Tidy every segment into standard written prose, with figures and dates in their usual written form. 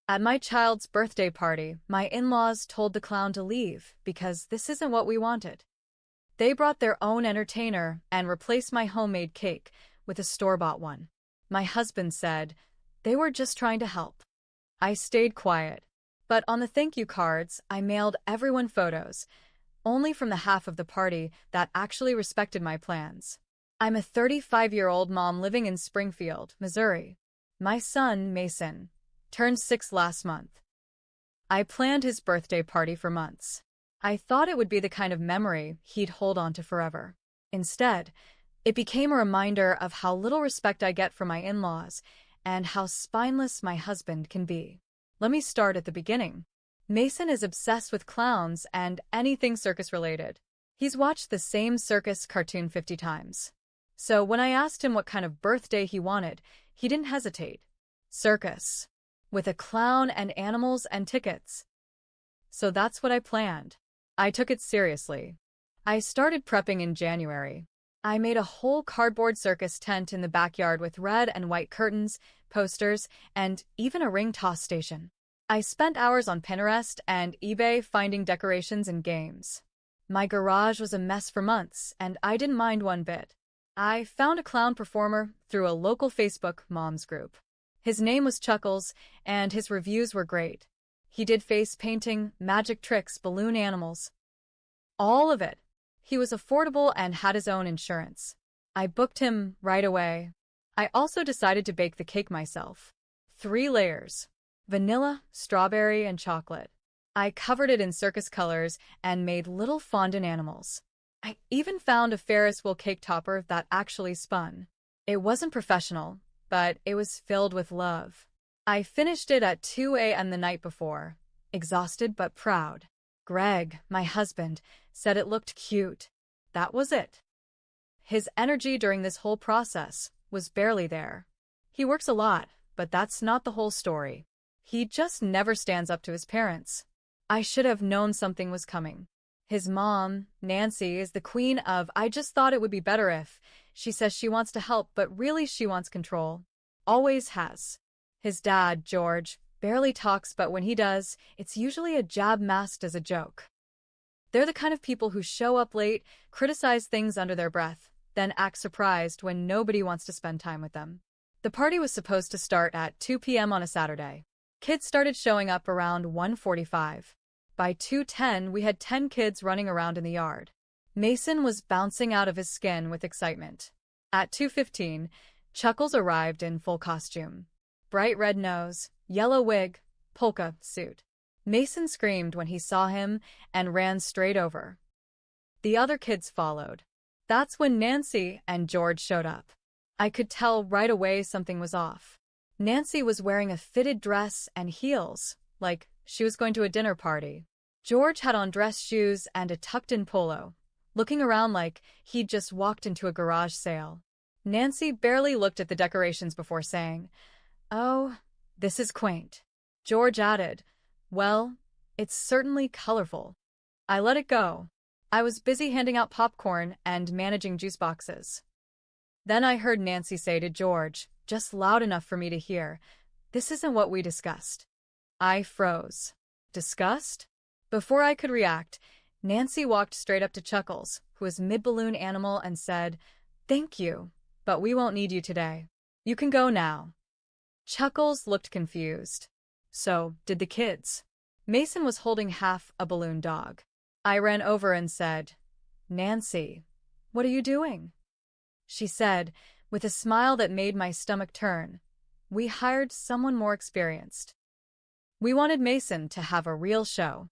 At my child's birthday party, my in-laws told the clown to leave because this isn't what we wanted. They brought their own entertainer and replaced my homemade cake with a store-bought one. My husband said, they were just trying to help. I stayed quiet. But on the thank you cards, I mailed everyone photos, only from the half of the party that actually respected my plans. I'm a 35-year-old mom living in Springfield, Missouri. My son, Mason, turned 6 last month. I planned his birthday party for months. I thought it would be the kind of memory he'd hold on to forever. Instead, it became a reminder of how little respect I get from my in-laws and how spineless my husband can be. Let me start at the beginning. Mason is obsessed with clowns and anything circus-related. He's watched the same circus cartoon 50 times. So when I asked him what kind of birthday he wanted, he didn't hesitate. Circus. With a clown and animals and tickets. So that's what I planned. I took it seriously. I started prepping in January. I made a whole cardboard circus tent in the backyard with red and white curtains, posters, and even a ring toss station. I spent hours on Pinterest and eBay finding decorations and games. My garage was a mess for months, and I didn't mind one bit. I found a clown performer through a local Facebook moms group. His name was Chuckles, and his reviews were great. He did face painting, magic tricks, balloon animals. All of it. He was affordable and had his own insurance. I booked him right away. I also decided to bake the cake myself. 3 layers. Vanilla, strawberry, and chocolate. I covered it in circus colors and made little fondant animals. I even found a Ferris wheel cake topper that actually spun. It wasn't professional, but it was filled with love. I finished it at 2 a.m. the night before, exhausted but proud. Greg, my husband, said it looked cute. That was it. His energy during this whole process was barely there. He works a lot, but that's not the whole story. He just never stands up to his parents. I should have known something was coming. His mom, Nancy, is the queen of I just thought it would be better if. She says she wants to help, but really she wants control. Always has. His dad, George, barely talks, but when he does, it's usually a jab masked as a joke. They're the kind of people who show up late, criticize things under their breath, then act surprised when nobody wants to spend time with them. The party was supposed to start at 2 p.m. on a Saturday. Kids started showing up around 1:45. By 2:10, we had 10 kids running around in the yard. Mason was bouncing out of his skin with excitement. At 2:15, Chuckles arrived in full costume. Bright red nose, yellow wig, polka suit. Mason screamed when he saw him and ran straight over. The other kids followed. That's when Nancy and George showed up. I could tell right away something was off. Nancy was wearing a fitted dress and heels, like she was going to a dinner party. George had on dress shoes and a tucked-in polo, looking around like he'd just walked into a garage sale. Nancy barely looked at the decorations before saying, "Oh, this is quaint." George added, "Well, it's certainly colorful." I let it go. I was busy handing out popcorn and managing juice boxes. Then I heard Nancy say to George, just loud enough for me to hear, "This isn't what we discussed." I froze. Discussed? Before I could react, Nancy walked straight up to Chuckles, who was mid-balloon animal, and said, "Thank you, but we won't need you today. You can go now." Chuckles looked confused. So did the kids. Mason was holding half a balloon dog. I ran over and said, "Nancy, what are you doing?" She said, with a smile that made my stomach turn, "We hired someone more experienced. We wanted Mason to have a real show."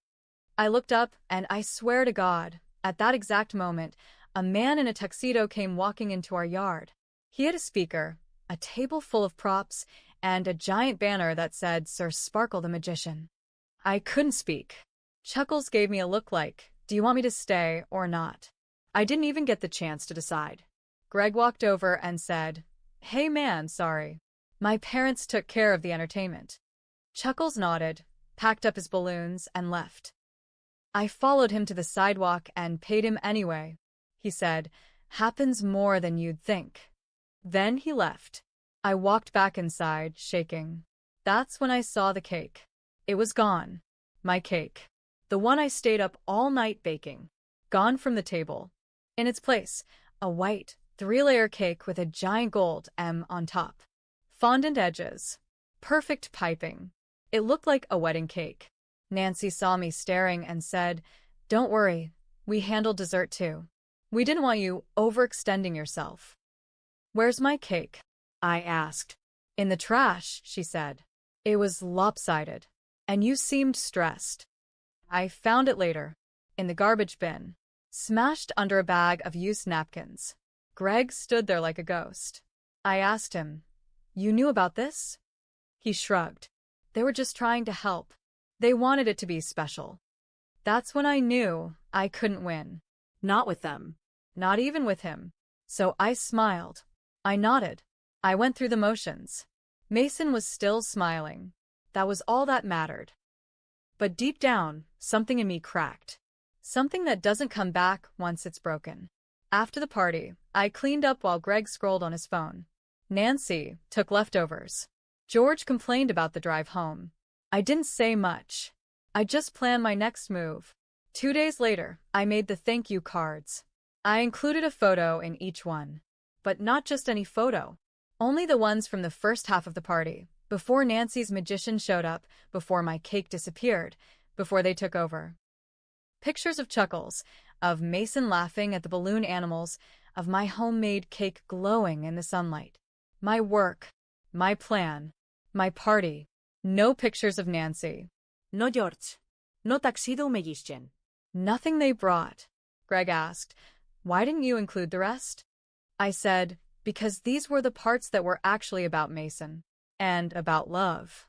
I looked up, and I swear to God, at that exact moment, a man in a tuxedo came walking into our yard. He had a speaker, a table full of props, and a giant banner that said Sir Sparkle the Magician. I couldn't speak. Chuckles gave me a look like, "Do you want me to stay or not?" I didn't even get the chance to decide. Greg walked over and said, "Hey man, sorry. My parents took care of the entertainment." Chuckles nodded, packed up his balloons, and left. I followed him to the sidewalk and paid him anyway. He said, "Happens more than you'd think." Then he left. I walked back inside, shaking. That's when I saw the cake. It was gone. My cake. The one I stayed up all night baking. Gone from the table. In its place, a white, three-layer cake with a giant gold M on top. Fondant edges. Perfect piping. It looked like a wedding cake. Nancy saw me staring and said, "Don't worry, we handled dessert too. We didn't want you overextending yourself." "Where's my cake?" I asked. "In the trash," she said. "It was lopsided. And you seemed stressed." "I found it later. In the garbage bin. Smashed under a bag of used napkins." Greg stood there like a ghost. I asked him, "You knew about this?" He shrugged. "They were just trying to help. They wanted it to be special." That's when I knew I couldn't win. Not with them. Not even with him. So I smiled. I nodded. I went through the motions. Mason was still smiling. That was all that mattered. But deep down, something in me cracked. Something that doesn't come back once it's broken. After the party, I cleaned up while Greg scrolled on his phone. Nancy took leftovers. George complained about the drive home. I didn't say much. I just planned my next move. 2 days later, I made the thank you cards. I included a photo in each one. But not just any photo. Only the ones from the first half of the party, before Nancy's magician showed up, before my cake disappeared, before they took over. Pictures of Chuckles, of Mason laughing at the balloon animals, of my homemade cake glowing in the sunlight. My work, my plan, my party. No pictures of Nancy. No George. No tuxedo magician. Nothing they brought. Greg asked, "Why didn't you include the rest?" I said, "Because these were the parts that were actually about Mason. And about love."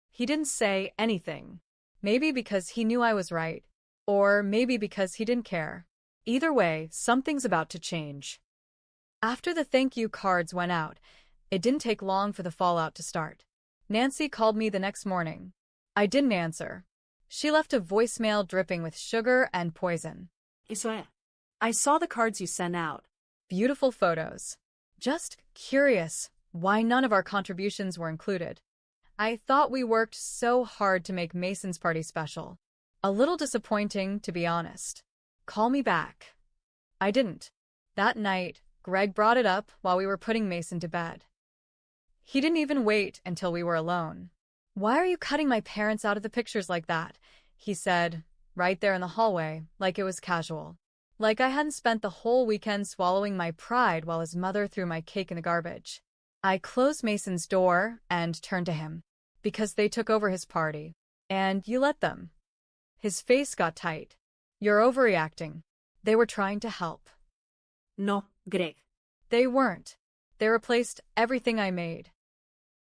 He didn't say anything. Maybe because he knew I was right. Or maybe because he didn't care. Either way, something's about to change. After the thank you cards went out, it didn't take long for the fallout to start. Nancy called me the next morning. I didn't answer. She left a voicemail dripping with sugar and poison. Eso I saw the cards you sent out. Beautiful photos. Just curious why none of our contributions were included. I thought we worked so hard to make Mason's party special. A little disappointing, to be honest. Call me back. I didn't. That night, Greg brought it up while we were putting Mason to bed. He didn't even wait until we were alone. "Why are you cutting my parents out of the pictures like that?" he said, right there in the hallway, like it was casual. Like I hadn't spent the whole weekend swallowing my pride while his mother threw my cake in the garbage. I closed Mason's door and turned to him. "Because they took over his party. And you let them." His face got tight. "You're overreacting. They were trying to help." No, Greg. They weren't. They replaced everything I made.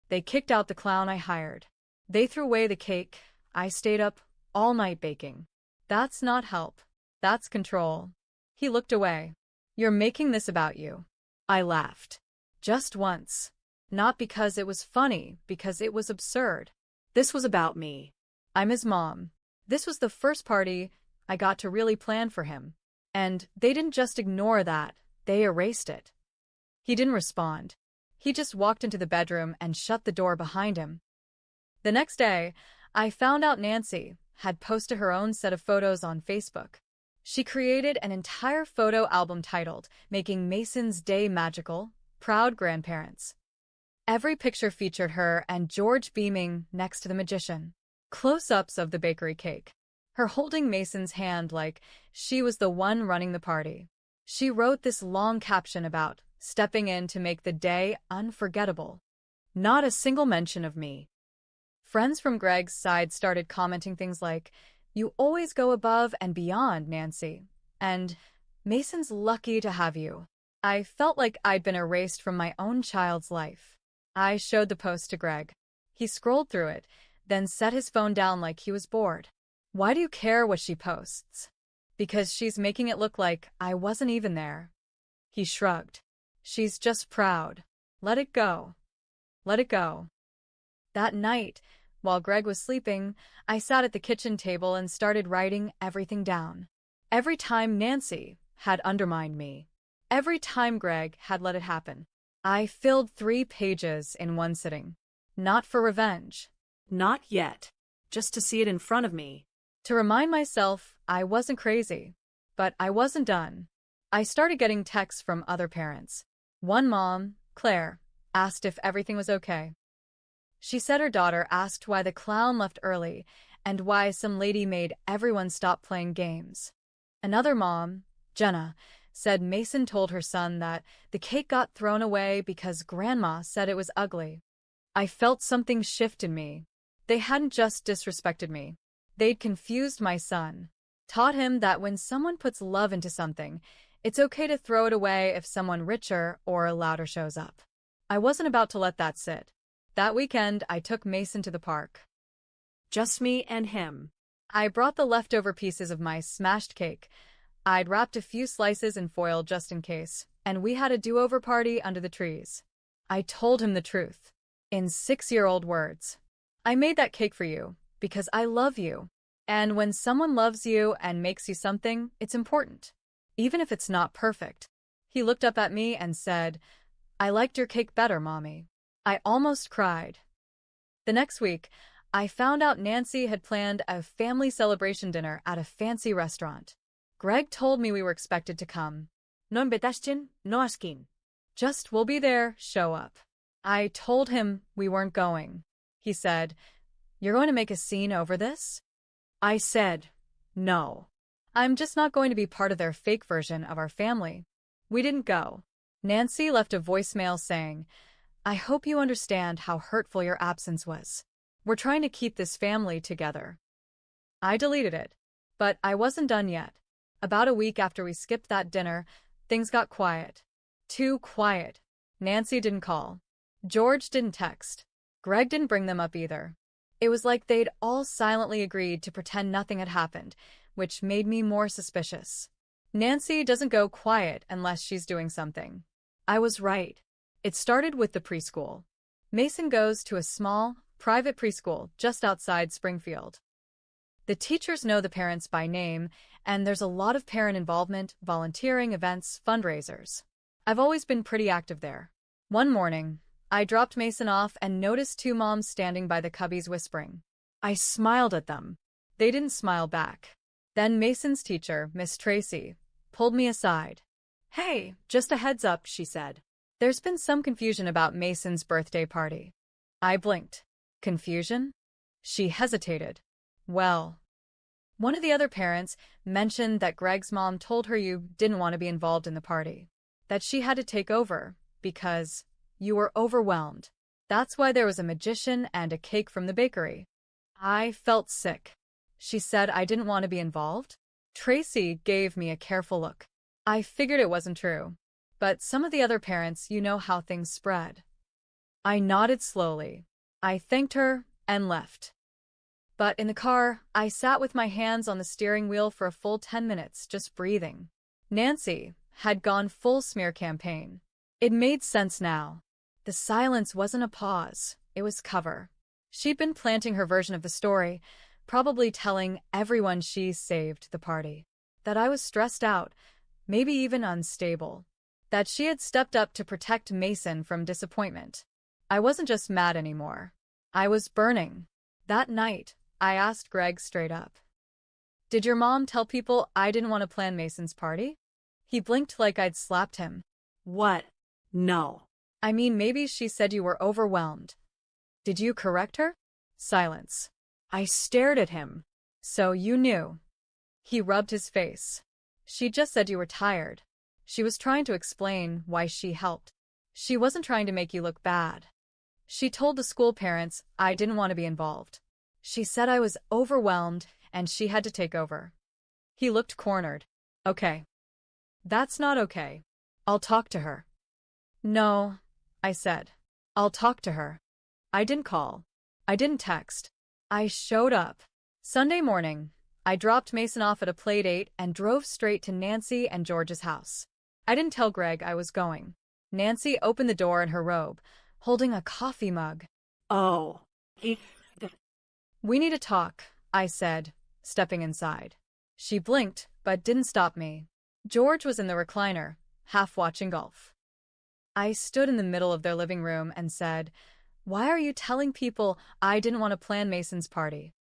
They kicked out the clown I hired. They threw away the cake I stayed up all night baking. That's not help. That's control. He looked away. "You're making this about you." I laughed. Just once. Not because it was funny, because it was absurd. This was about me. I'm his mom. This was the first party I got to really plan for him. And they didn't just ignore that, they erased it. He didn't respond. He just walked into the bedroom and shut the door behind him. The next day, I found out Nancy had posted her own set of photos on Facebook. She created an entire photo album titled "Making Mason's Day Magical, Proud Grandparents." Every picture featured her and George beaming next to the magician. Close-ups of the bakery cake. Her holding Mason's hand like she was the one running the party. She wrote this long caption about stepping in to make the day unforgettable. Not a single mention of me. Friends from Greg's side started commenting things like, "You always go above and beyond, Nancy," and "Mason's lucky to have you." I felt like I'd been erased from my own child's life. I showed the post to Greg. He scrolled through it, then set his phone down like he was bored. "Why do you care what she posts?" "Because she's making it look like I wasn't even there." He shrugged. "She's just proud. Let it go. Let it go." That night, while Greg was sleeping, I sat at the kitchen table and started writing everything down. Every time Nancy had undermined me. Every time Greg had let it happen. I filled 3 pages in one sitting. Not for revenge. Not yet. Just to see it in front of me. To remind myself I wasn't crazy. But I wasn't done. I started getting texts from other parents. One mom, Claire, asked if everything was okay. She said her daughter asked why the clown left early and why some lady made everyone stop playing games. Another mom, Jenna, said Mason told her son that the cake got thrown away because Grandma said it was ugly. I felt something shift in me. They hadn't just disrespected me. They'd confused my son, taught him that when someone puts love into something, it's okay to throw it away if someone richer or louder shows up. I wasn't about to let that sit. That weekend, I took Mason to the park. Just me and him. I brought the leftover pieces of my smashed cake. I'd wrapped a few slices in foil just in case, and we had a do-over party under the trees. I told him the truth, in 6-year-old words. I made that cake for you, because I love you. And when someone loves you and makes you something, it's important, even if it's not perfect. He looked up at me and said, "I liked your cake better, Mommy." I almost cried. The next week, I found out Nancy had planned a family celebration dinner at a fancy restaurant. Greg told me we were expected to come. No invitación, no askin. Just, we'll be there, show up. I told him we weren't going. He said, "You're going to make a scene over this?" I said, "No. I'm just not going to be part of their fake version of our family." We didn't go. Nancy left a voicemail saying, "I hope you understand how hurtful your absence was. We're trying to keep this family together." I deleted it, but I wasn't done yet. About a week after we skipped that dinner, things got quiet. Too quiet. Nancy didn't call. George didn't text. Greg didn't bring them up either. It was like they'd all silently agreed to pretend nothing had happened, which made me more suspicious. Nancy doesn't go quiet unless she's doing something. I was right. It started with the preschool. Mason goes to a small, private preschool just outside Springfield. The teachers know the parents by name, and there's a lot of parent involvement, volunteering, events, fundraisers. I've always been pretty active there. One morning, I dropped Mason off and noticed 2 moms standing by the cubbies whispering. I smiled at them. They didn't smile back. Then Mason's teacher, Miss Tracy, pulled me aside. "Hey, just a heads up," she said. "There's been some confusion about Mason's birthday party." I blinked. Confusion? She hesitated. "Well, one of the other parents mentioned that Greg's mom told her you didn't want to be involved in the party, that she had to take over because you were overwhelmed. That's why there was a magician and a cake from the bakery." I felt sick. She said I didn't want to be involved? Tracy gave me a careful look. I figured it wasn't true. But some of the other parents, you know how things spread. I nodded slowly. I thanked her and left. But in the car, I sat with my hands on the steering wheel for a full 10 minutes, just breathing. Nancy had gone full smear campaign. It made sense now. The silence wasn't a pause, it was cover. She'd been planting her version of the story, probably telling everyone she saved the party. That I was stressed out, maybe even unstable. That she had stepped up to protect Mason from disappointment. I wasn't just mad anymore. I was burning. That night, I asked Greg straight up. "Did your mom tell people I didn't want to plan Mason's party?" He blinked like I'd slapped him. What? No. I mean, maybe she said you were overwhelmed. Did you correct her? Silence. I stared at him. So you knew. He rubbed his face. She just said you were tired. She was trying to explain why she helped. She wasn't trying to make you look bad. She told the school parents I didn't want to be involved. She said I was overwhelmed and she had to take over. He looked cornered. Okay. That's not okay. I'll talk to her. No, I said. I'll talk to her. I didn't call. I didn't text. I showed up. Sunday morning, I dropped Mason off at a play date and drove straight to Nancy and George's house. I didn't tell Greg I was going. Nancy opened the door in her robe, holding a coffee mug. Oh. We need to talk, I said, stepping inside. She blinked, but didn't stop me. George was in the recliner, half watching golf. I stood in the middle of their living room and said, Why are you telling people I didn't want to plan Mason's party?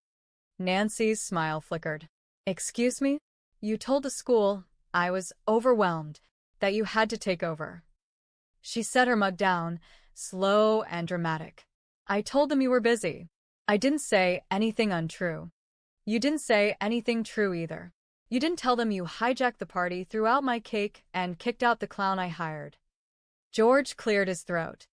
Nancy's smile flickered. Excuse me? You told the school I was overwhelmed, that you had to take over. She set her mug down, slow and dramatic. I told them you were busy. I didn't say anything untrue. You didn't say anything true either. You didn't tell them you hijacked the party, threw out my cake, and kicked out the clown I hired. George cleared his throat.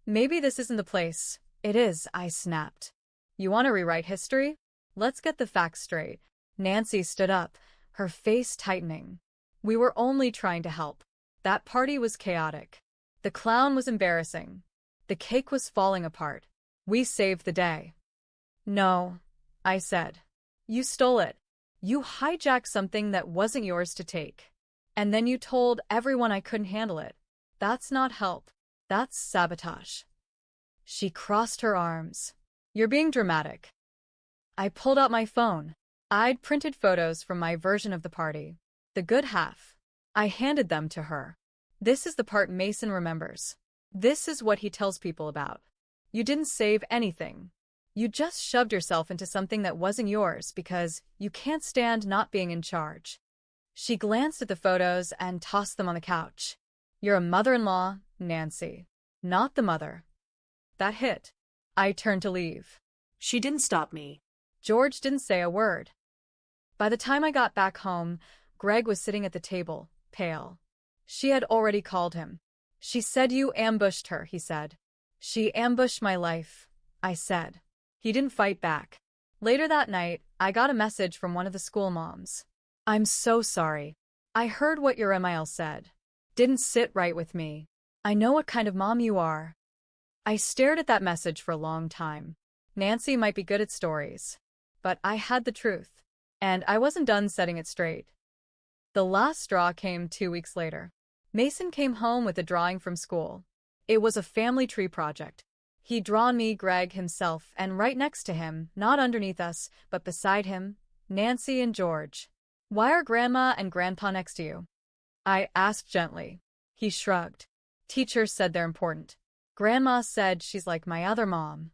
Maybe this isn't the place. It is, I snapped. You want to rewrite history? Let's get the facts straight. Nancy stood up, her face tightening. We were only trying to help. That party was chaotic. The clown was embarrassing. The cake was falling apart. We saved the day. No, I said. You stole it. You hijacked something that wasn't yours to take. And then you told everyone I couldn't handle it. That's not help. That's sabotage. She crossed her arms. You're being dramatic. I pulled out my phone. I'd printed photos from my version of the party. The good half. I handed them to her. This is the part Mason remembers. This is what he tells people about. You didn't save anything. You just shoved yourself into something that wasn't yours because you can't stand not being in charge. She glanced at the photos and tossed them on the couch. You're a mother-in-law, Nancy. Not the mother. That hit. I turned to leave. She didn't stop me. George didn't say a word. By the time I got back home, Greg was sitting at the table, pale. She had already called him. She said you ambushed her, he said. She ambushed my life, I said. He didn't fight back. Later that night, I got a message from one of the school moms. I'm so sorry. I heard what your email said. Didn't sit right with me. I know what kind of mom you are. I stared at that message for a long time. Nancy might be good at stories, but I had the truth, and I wasn't done setting it straight. The last straw came 2 weeks later. Mason came home with a drawing from school. It was a family tree project. He'd drawn me, Greg, himself, and right next to him, not underneath us, but beside him, Nancy and George. Why are Grandma and Grandpa next to you? I asked gently. He shrugged. Teachers said they're important. Grandma said she's like my other mom.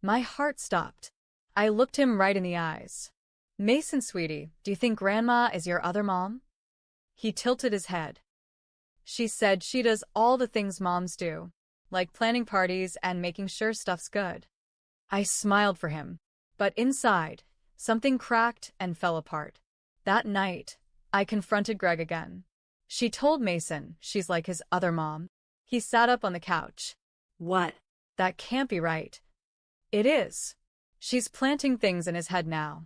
My heart stopped. I looked him right in the eyes. Mason, sweetie, do you think Grandma is your other mom? He tilted his head. She said she does all the things moms do, like planning parties and making sure stuff's good. I smiled for him, but inside, something cracked and fell apart. That night, I confronted Greg again. She told Mason she's like his other mom. He sat up on the couch. What? That can't be right. It is. She's planting things in his head now.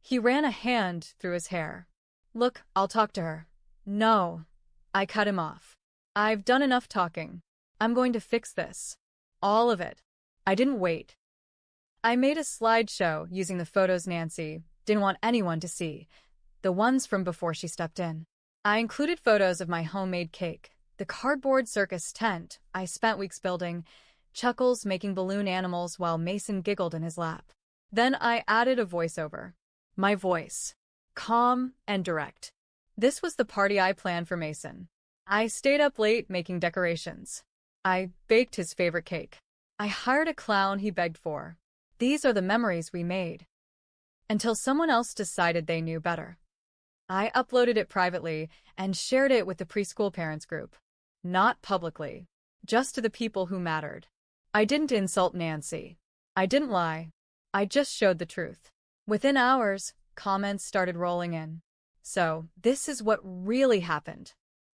He ran a hand through his hair. Look, I'll talk to her. No. I cut him off. I've done enough talking. I'm going to fix this. All of it. I didn't wait. I made a slideshow using the photos Nancy didn't want anyone to see, the ones from before she stepped in. I included photos of my homemade cake, the cardboard circus tent I spent weeks building, Chuckles making balloon animals while Mason giggled in his lap. Then I added a voiceover. My voice. Calm and direct. This was the party I planned for Mason. I stayed up late making decorations. I baked his favorite cake. I hired a clown he begged for. These are the memories we made. Until someone else decided they knew better. I uploaded it privately and shared it with the preschool parents group. Not publicly. Just to the people who mattered. I didn't insult Nancy. I didn't lie. I just showed the truth. Within hours, comments started rolling in. So, this is what really happened.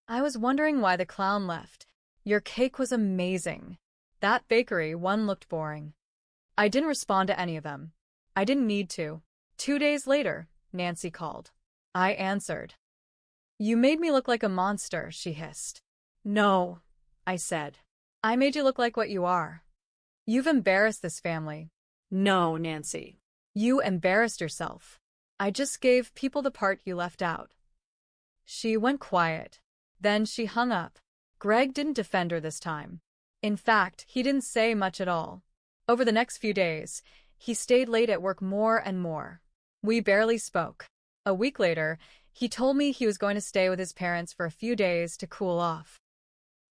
I was wondering why the clown left. Your cake was amazing. That bakery one looked boring. I didn't respond to any of them. I didn't need to. 2 days later, Nancy called. I answered. You made me look like a monster, she hissed. No, I said. I made you look like what you are. You've embarrassed this family. No, Nancy. You embarrassed yourself. I just gave people the part you left out. She went quiet. Then she hung up. Greg didn't defend her this time. In fact, he didn't say much at all. Over the next few days, he stayed late at work more and more. We barely spoke. A week later, he told me he was going to stay with his parents for a few days to cool off.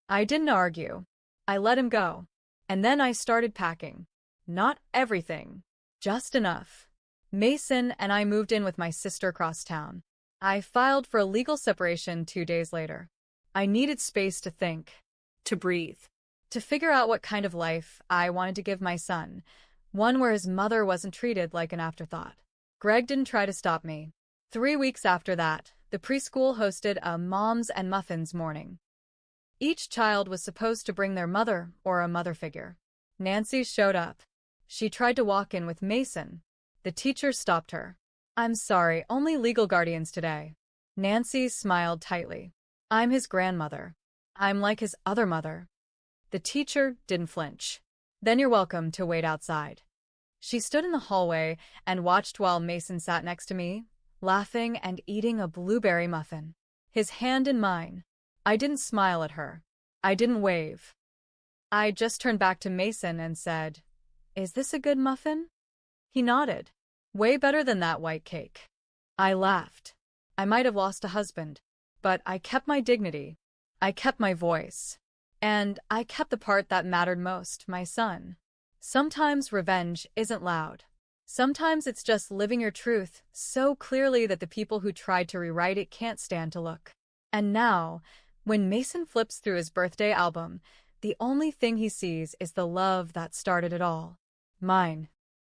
I didn't argue. I let him go. And then I started packing. Not everything, just enough. Mason and I moved in with my sister across town. I filed for a legal separation 2 days later. I needed space to think, To breathe. to figure out what kind of life I wanted to give my son, one where his mother wasn't treated like an afterthought. Greg didn't try to stop me. 3 weeks after that, the preschool hosted a Moms and Muffins morning. Each child was supposed to bring their mother or a mother figure. Nancy showed up. She tried to walk in with Mason. The teacher stopped her. "I'm sorry, only legal guardians today." Nancy smiled tightly. "I'm his grandmother. I'm like his other mother." The teacher didn't flinch. "Then you're welcome to wait outside." She stood in the hallway and watched while Mason sat next to me, laughing and eating a blueberry muffin, his hand in mine. I didn't smile at her. I didn't wave. I just turned back to Mason and said, "Is this a good muffin?" He nodded. "Way better than that white cake." I laughed. I might have lost a husband, but I kept my dignity. I kept my voice. And I kept the part that mattered most, my son. Sometimes revenge isn't loud. Sometimes it's just living your truth so clearly that the people who tried to rewrite it can't stand to look. And now, when Mason flips through his birthday album, the only thing he sees is the love that started it all. Mine.